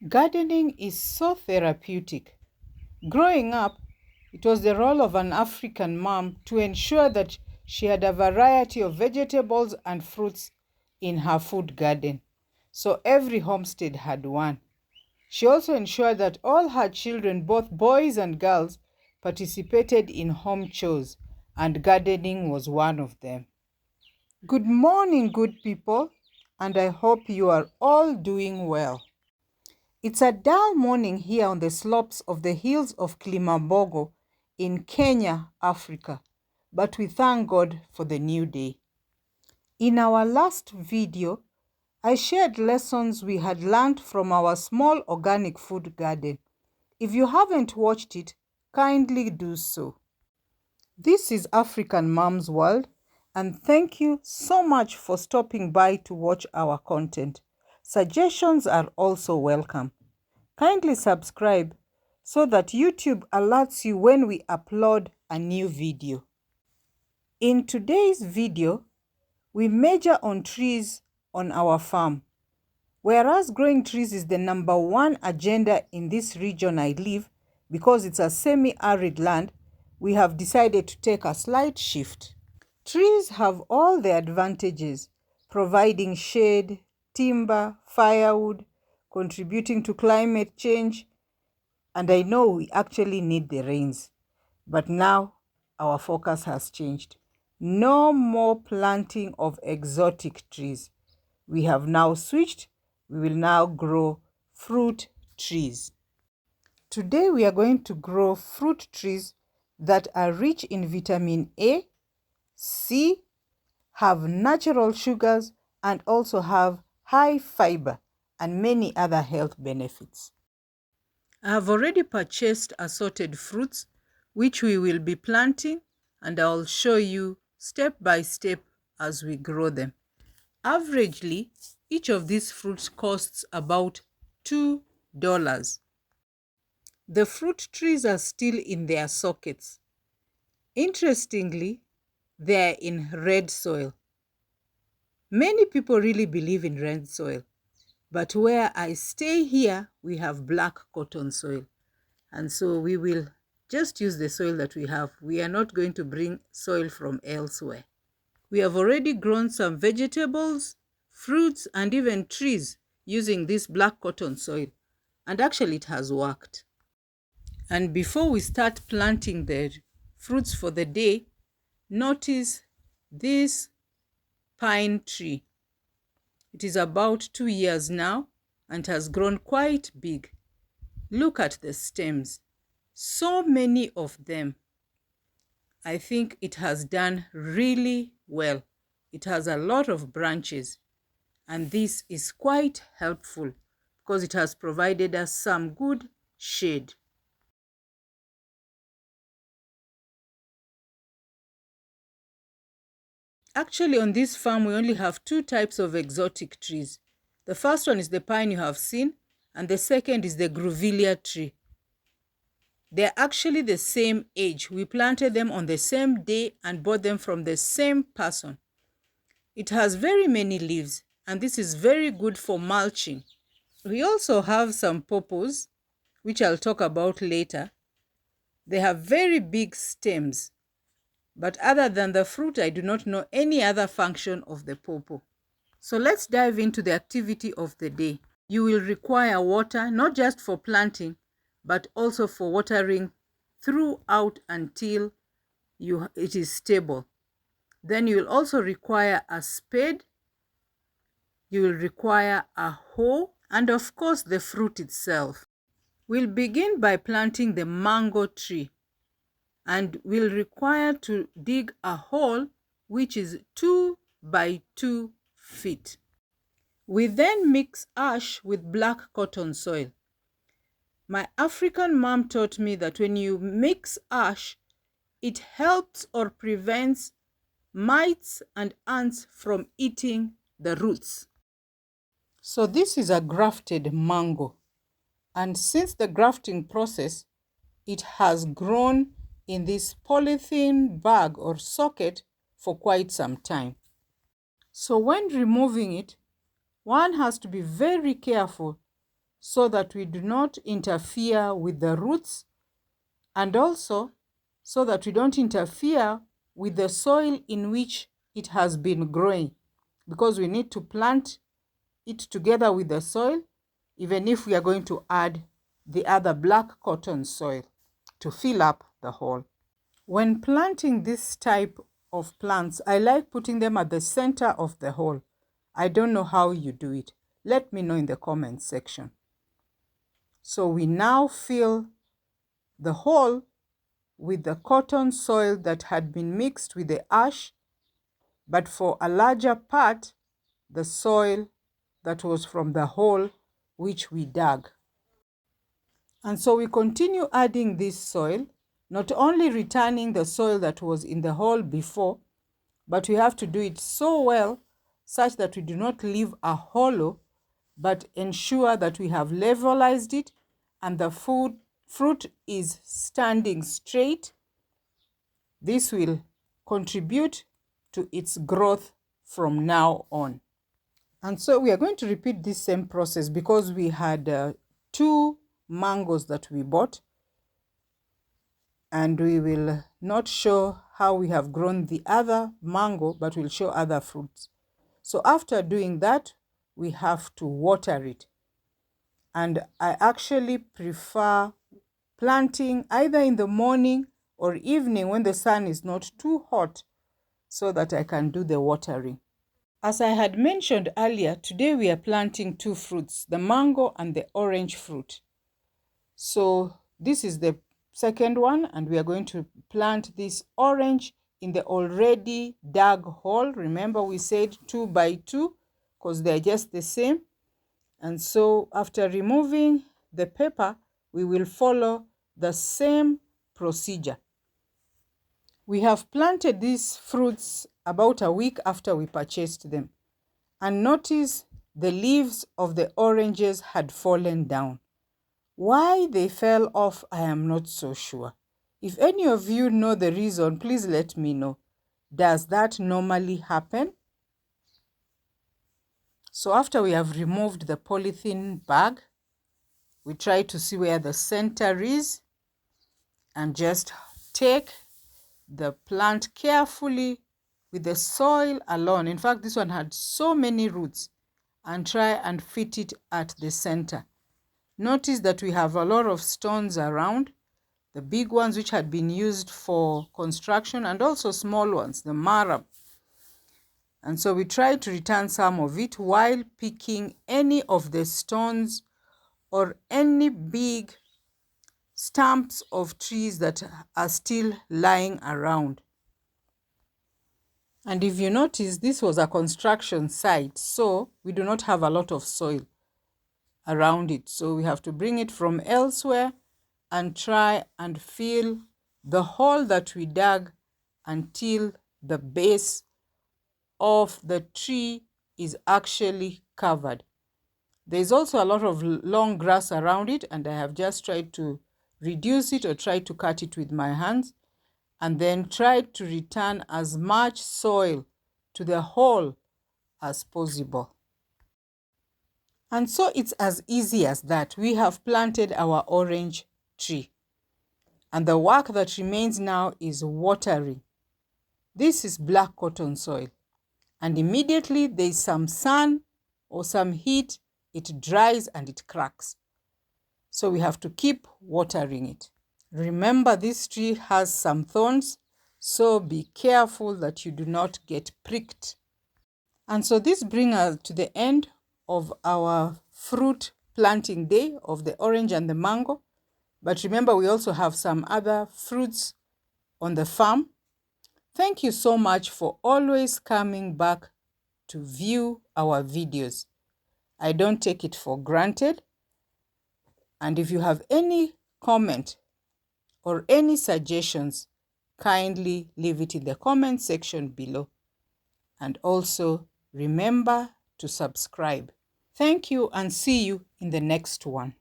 Gardening is so therapeutic. Growing up, it was the role of an African mom to ensure that she had a variety of vegetables and fruits in her food garden. So every homestead had one. She also ensured that all her children, both boys and girls, participated in home chores, and gardening was one of them. Good morning, good people, and I hope you are all doing well. It's a dull morning here on the slopes of the hills of Kilimanjaro in Kenya, Africa, but we thank God for the new day. In our last video, I shared lessons we had learned from our small organic food garden. If you haven't watched it, kindly do so. This is African Mom's World, and thank you so much for stopping by to watch our content. Suggestions are also welcome. Kindly subscribe so that YouTube alerts you when we upload a new video. In today's video, we major on trees on our farm. Whereas growing trees is the number one agenda in this region I live, because it's a semi-arid land, we have decided to take a slight shift. Trees have all the advantages, providing shade, timber, firewood, contributing to climate change, and I know we actually need the rains. But now our focus has changed. No more planting of exotic trees. We have now switched. We will now grow fruit trees. Today we are going to grow fruit trees that are rich in vitamin A, C, have natural sugars, and also have high fiber and many other health benefits. I have already purchased assorted fruits which we will be planting, and I'll show you step by step as we grow them. Averagely, each of these fruits costs about $2. The fruit trees are still in their sockets. Interestingly, they are in red soil. Many people really believe in red soil, but where I stay here, we have black cotton soil. And so we will just use the soil that we have. We are not going to bring soil from elsewhere. We have already grown some vegetables, fruits, and even trees using this black cotton soil. And actually it has worked. And before we start planting the fruits for the day, notice this pine tree. It is about 2 years now and has grown quite big. Look at the stems. So many of them. I think it has done really well. It has a lot of branches, and this is quite helpful because it has provided us some good shade. Actually, on this farm, we only have 2 types of exotic trees. The first one is the pine you have seen, and the second is the grevillea tree. They're actually the same age. We planted them on the same day and bought them from the same person. It has very many leaves, and this is very good for mulching. We also have some pawpaws, which I'll talk about later. They have very big stems, but other than the fruit, I do not know any other function of the pawpaw. So let's dive into the activity of the day. You will require water, not just for planting, but also for watering throughout until it is stable. Then you will also require a spade, you will require a hoe, and of course the fruit itself. We'll begin by planting the mango tree, and we'll require to dig a hole which is 2 by 2 feet. We then mix ash with black cotton soil. My African mom taught me that when you mix ash, it helps or prevents mites and ants from eating the roots. So this is a grafted mango, and since the grafting process, it has grown in this polythene bag or socket for quite some time. So when removing it, one has to be very careful so that we do not interfere with the roots, and also so that we don't interfere with the soil in which it has been growing, because we need to plant it together with the soil, even if we are going to add the other black cotton soil to fill up the hole. When planting this type of plants, I like putting them at the center of the hole. I don't know how you do it. Let me know in the comments section. So we now fill the hole with the cotton soil that had been mixed with the ash, but for a larger part, the soil that was from the hole which we dug. And so we continue adding this soil, not only returning the soil that was in the hole before, but we have to do it so well such that we do not leave a hollow, but ensure that we have levelized it and the fruit is standing straight. This will contribute to its growth from now on. And so we are going to repeat this same process because we had 2 mangoes that we bought, and we will not show how we have grown the other mango, but we'll show other fruits. So after doing that, we have to water it. And I actually prefer planting either in the morning or evening when the sun is not too hot, so that I can do the watering. As I had mentioned earlier, today we are planting 2 fruits, the mango and the orange fruit. So this is the second one, and we are going to plant this orange in the already dug hole. Remember we said 2 by 2 because they're just the same. And so after removing the paper, we will follow the same procedure. We have planted these fruits about a week after we purchased them, and notice the leaves of the oranges had fallen down. Why they fell off, I am not so sure. If any of you know the reason, please let me know. Does that normally happen? So after we have removed the polythene bag, we try to see where the center is and just take the plant carefully with the soil alone. In fact, this one had so many roots, and try and fit it at the center. Notice that we have a lot of stones around, the big ones which had been used for construction, and also small ones, the marab. And so we try to return some of it while picking any of the stones or any big stumps of trees that are still lying around. And if you notice, this was a construction site, so we do not have a lot of soil around it. So we have to bring it from elsewhere and try and fill the hole that we dug until the base of the tree is actually covered. There is also a lot of long grass around it, and I have just tried to reduce it or try to cut it with my hands, and then try to return as much soil to the hole as possible. And so it's as easy as that. We have planted our orange tree, and the work that remains now is watering. This is black cotton soil, and immediately there is some sun or some heat, it dries and it cracks. So we have to keep watering it. Remember, this tree has some thorns, so be careful that you do not get pricked. And so this brings us to the end of our fruit planting day of the orange and the mango. But remember, we also have some other fruits on the farm. Thank you so much for always coming back to view our videos. I don't take it for granted. And if you have any comment or any suggestions, kindly leave it in the comment section below. And also remember to subscribe. Thank you, and see you in the next one.